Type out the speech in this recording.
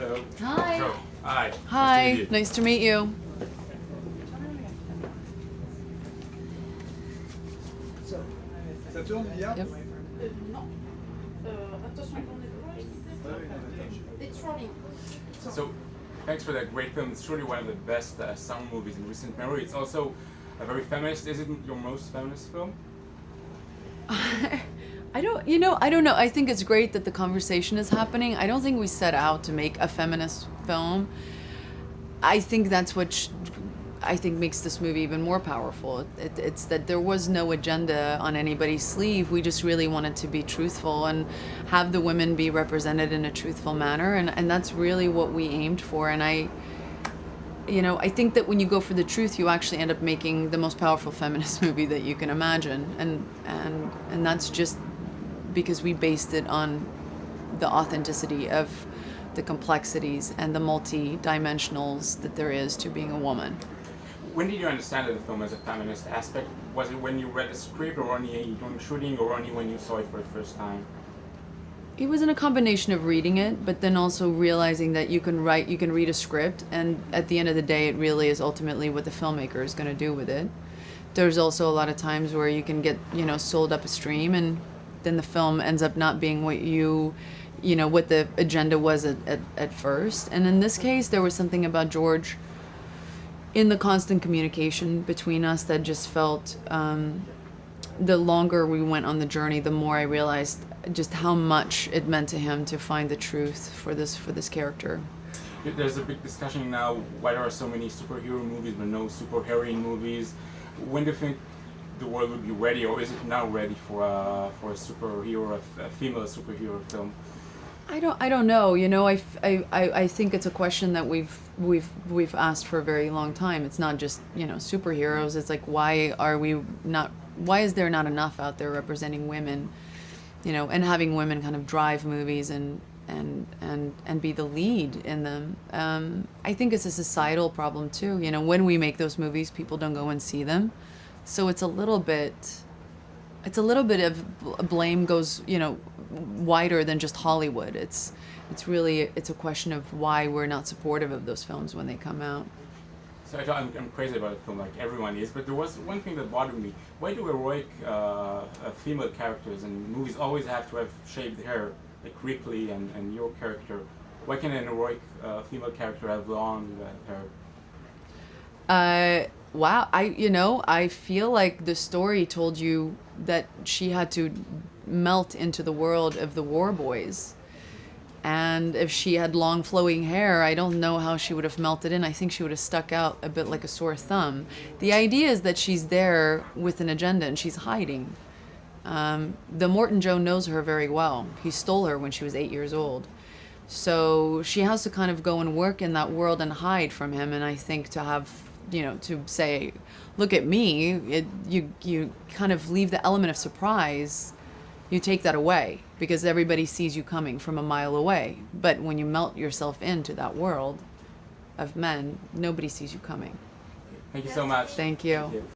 Hello. Hi. So, hi. Hi. Nice to meet you. Ça tourne bien? Yep. Non. Attention, it's running. So, thanks for that great film. It's truly one of the best summer movies in recent memory. It's also a very feminist. Is it your most feminist film? I don't know. I think it's great that the conversation is happening. I don't think we set out to make a feminist film. I think that's what I think makes this movie even more powerful. It's that there was no agenda on anybody's sleeve. We just really wanted to be truthful and have the women be represented in a truthful manner. And that's really what we aimed for. And I think that when you go for the truth, you actually end up making the most powerful feminist movie that you can imagine. And that's just because we based it on the authenticity of the complexities and the multi-dimensionals that there is to being a woman. When did you understand that the film has a feminist aspect? Was it when you read the script, or only during shooting, or only when you saw it for the first time? It was in a combination of reading it, but then also realizing that you can read a script, and at the end of the day, it really is ultimately what the filmmaker is going to do with it. There's also a lot of times where you can get, sold up a stream, and then the film ends up not being what what the agenda was at first. And in this case, there was something about George in the constant communication between us that just felt, the longer we went on the journey, the more I realized just how much it meant to him to find the truth for this character. There's a big discussion now why there are so many superhero movies but no superheroine movies. When do you think the world would be ready, or is it now ready for a superhero, a female superhero film? I don't know. I think it's a question that we've asked for a very long time. It's not just superheroes. It's like, why is there not enough out there representing women, and having women kind of drive movies and be the lead in them. I think it's a societal problem too. When we make those movies, people don't go and see them, so it's a little bit of blame goes wider than just Hollywood. It's a question of why we're not supportive of those films when they come out. So I'm crazy about a film, like everyone is, but there was one thing that bothered me. Why do heroic female characters in movies always have to have shaved hair, like Ripley and your character? Why can't an heroic female character have long hair? Wow, I feel like the story told you that she had to melt into the world of the war boys. And if she had long flowing hair, I don't know how she would have melted in. I think she would have stuck out a bit like a sore thumb. The idea is that she's there with an agenda and she's hiding. The Morton Joe knows her very well. He stole her when she was 8 years old. So she has to kind of go and work in that world and hide from him. And I think to have, to say, look at me, you kind of leave the element of surprise. You take that away because everybody sees you coming from a mile away. But when you melt yourself into that world of men, nobody sees you coming. Thank you so much. Thank you.